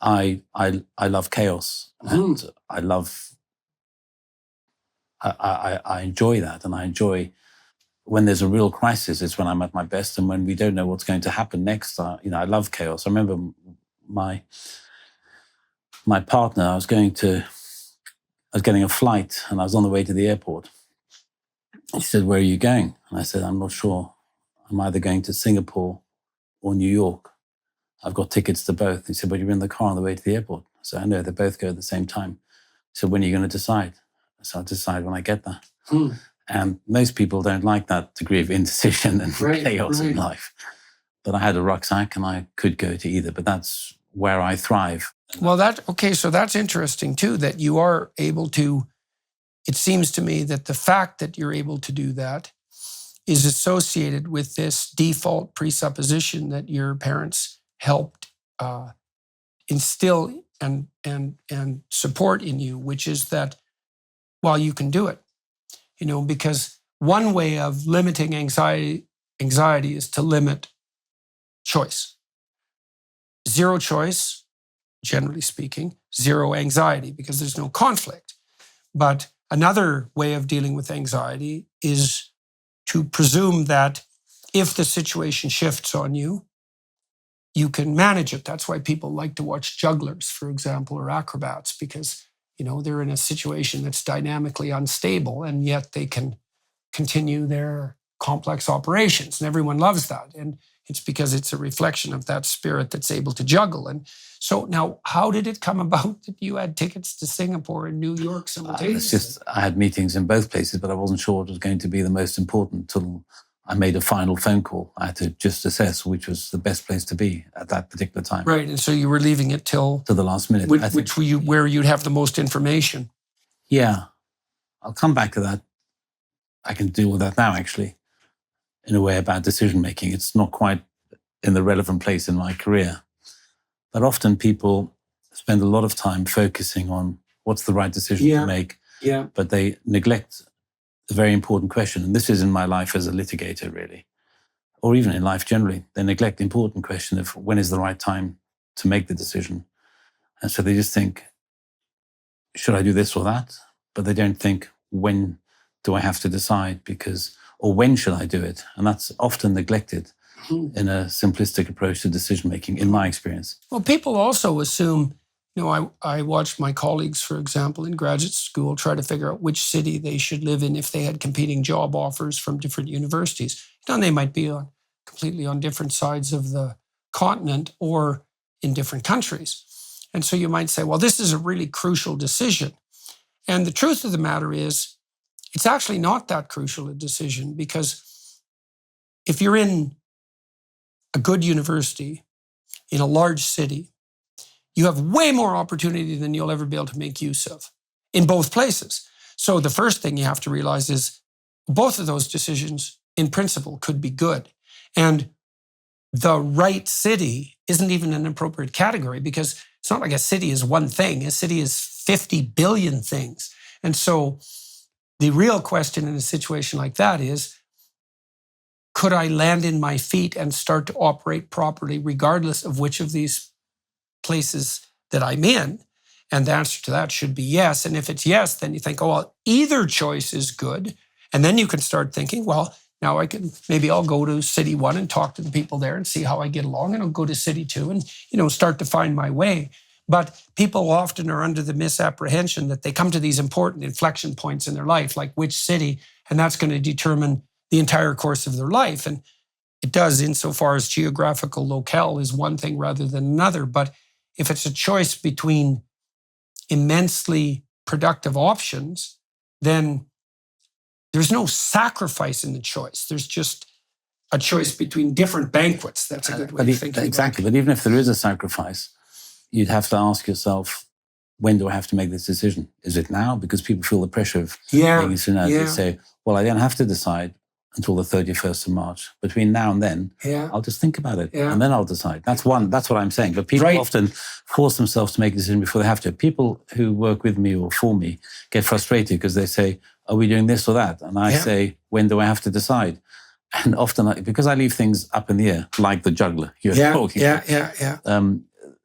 I love chaos, and I enjoy that, and I enjoy when there's a real crisis. It's when I'm at my best, and when we don't know what's going to happen next. I love chaos. I remember my partner. I was getting a flight, and I was on the way to the airport. He said, "Where are you going?" And I said, "I'm not sure. I'm either going to Singapore or New York. I've got tickets to both." He said, "But you're in the car on the way to the airport." So I know they both go at the same time. So when are you going to decide? So I'll decide when I get there. And most people don't like that degree of indecision and chaos in life. But I had a rucksack and I could go to either, but that's where I thrive. Well, so that's interesting too, that you are able to, it seems to me that the fact that you're able to do that is associated with this default presupposition that your parents helped instill and support in you, which is that, well, you can do it. Because one way of limiting anxiety is to limit choice. Zero choice, generally speaking, zero anxiety, because there's no conflict. But another way of dealing with anxiety is to presume that if the situation shifts on you, you can manage it. That's why people like to watch jugglers, for example, or acrobats, because they're in a situation that's dynamically unstable, and yet they can continue their complex operations. And everyone loves that. And it's because it's a reflection of that spirit that's able to juggle. And so now, how did it come about that you had tickets to Singapore and New York simultaneously? I had meetings in both places, but I wasn't sure what was going to be the most important until I made a final phone call. I had to just assess which was the best place to be at that particular time. Right, and so you were leaving it to the last minute. Where you'd have the most information. Yeah, I'll come back to that. I can deal with that now, actually, in a way about decision-making. It's not quite in the relevant place in my career. But often people spend a lot of time focusing on what's the right decision to make, but they neglect a very important question. And this is in my life as a litigator, really, or even in life generally. They neglect the important question of when is the right time to make the decision. And so they just think, should I do this or that? But they don't think, when do I have to decide? Or when should I do it? And that's often neglected in a simplistic approach to decision-making, in my experience. Well, people also assume, I watched my colleagues, for example, in graduate school try to figure out which city they should live in if they had competing job offers from different universities. And they might be completely on different sides of the continent or in different countries. And so you might say, well, this is a really crucial decision. And the truth of the matter is, it's actually not that crucial a decision, because if you're in a good university in a large city, you have way more opportunity than you'll ever be able to make use of in both places. So the first thing you have to realize is both of those decisions, in principle, could be good. And the right city isn't even an appropriate category, because it's not like a city is one thing. A city is 50 billion things. And so the real question in a situation like that is, could I land in my feet and start to operate properly regardless of which of these places that I'm in? And the answer to that should be yes. And if it's yes, then you think, oh, well, either choice is good. And then you can start thinking, well, now maybe I'll go to city 1 and talk to the people there and see how I get along. And I'll go to city 2 and, start to find my way. But people often are under the misapprehension that they come to these important inflection points in their life, like which city, and that's going to determine the entire course of their life. And it does, insofar as geographical locale is one thing rather than another. But if it's a choice between immensely productive options, then there's no sacrifice in the choice. There's just a choice between different banquets. That's a good way of thinking. Exactly. But even if there is a sacrifice, you'd have to ask yourself, when do I have to make this decision? Is it now? Because people feel the pressure of making it soon as they say, well, I don't have to decide until the 31st of March. Between now and then, I'll just think about it and then I'll decide. That's what I'm saying. But people often force themselves to make a decision before they have to. People who work with me or for me get frustrated because they say, are we doing this or that? And I say, when do I have to decide? And often, because I leave things up in the air, like the juggler you're talking about,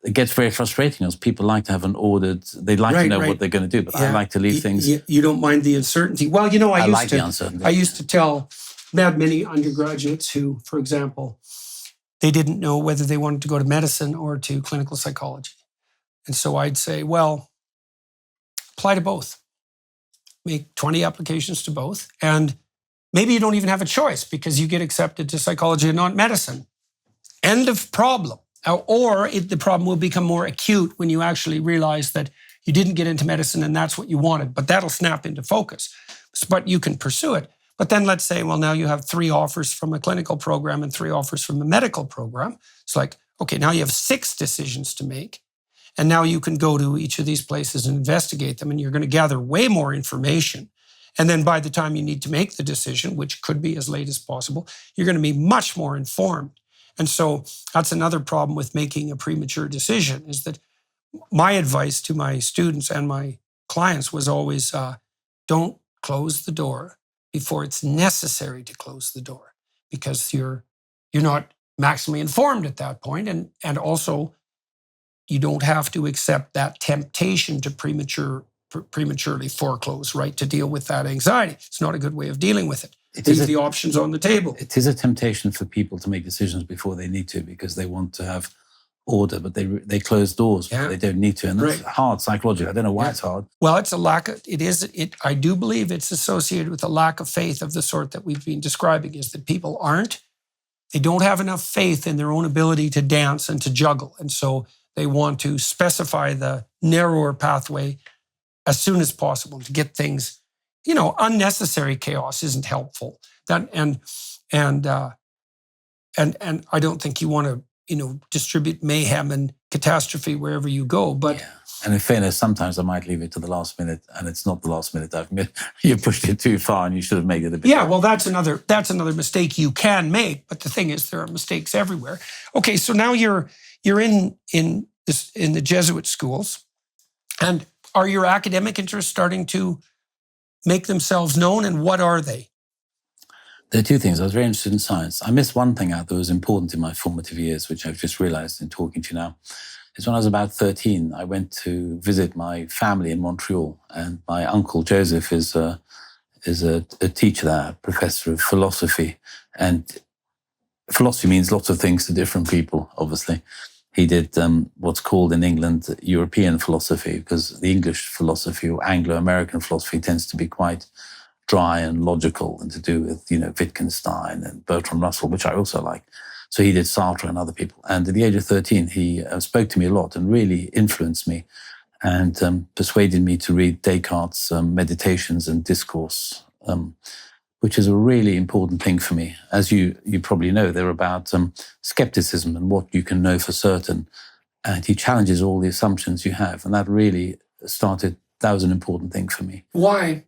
it gets very frustrating because people like to have an ordered, they like to know what they're going to do, but I like to leave things. You don't mind the uncertainty. Well, I like the uncertainty. I used to tell, I had many undergraduates who, for example, they didn't know whether they wanted to go to medicine or to clinical psychology. And so I'd say, well, apply to both. Make 20 applications to both. And maybe you don't even have a choice because you get accepted to psychology and not medicine. End of problem. Or the problem will become more acute when you actually realize that you didn't get into medicine and that's what you wanted, but that'll snap into focus. But you can pursue it. But then let's say, well, now you have 3 offers from a clinical program and 3 offers from a medical program. It's like, okay, now you have 6 decisions to make. And now you can go to each of these places and investigate them, and you're going to gather way more information. And then by the time you need to make the decision, which could be as late as possible, you're going to be much more informed. And so that's another problem with making a premature decision, is that my advice to my students and my clients was always, don't close the door before it's necessary to close the door, because you're not maximally informed at that point. And also, you don't have to accept that temptation to prematurely foreclose, right? To deal with that anxiety. It's not a good way of dealing with it. Leave the options on the table. It is a temptation for people to make decisions before they need to, because they want to have order, but they close doors, but they don't need to. And that's hard psychologically. I don't know why it's hard. Well, it's a lack of, I do believe it's associated with a lack of faith of the sort that we've been describing, is that people they don't have enough faith in their own ability to dance and to juggle. And so they want to specify the narrower pathway as soon as possible to get things, unnecessary chaos isn't helpful. And I don't think you want to, distribute mayhem and catastrophe wherever you go. But and in fairness, sometimes I might leave it to the last minute, and it's not the last minute. You pushed it too far, and you should have made it a bit. Yeah, well, that's another mistake you can make. But the thing is, there are mistakes everywhere. Okay, so now you're in the Jesuit schools, and are your academic interests starting to make themselves known? And what are they? There are 2 things. I was very interested in science. I missed one thing out that was important in my formative years, which I've just realized in talking to you now. Is when I was about 13, I went to visit my family in Montreal, and my uncle Joseph is a teacher there, a professor of philosophy. And philosophy means lots of things to different people, obviously. He did what's called in England European philosophy, because the English philosophy or Anglo-American philosophy tends to be quite dry and logical, and to do with, Wittgenstein and Bertrand Russell, which I also like. So he did Sartre and other people. And at the age of 13, he spoke to me a lot and really influenced me, and persuaded me to read Descartes' Meditations and Discourse, which is a really important thing for me. As you probably know, they're about skepticism and what you can know for certain. And he challenges all the assumptions you have. And that was an important thing for me. Why?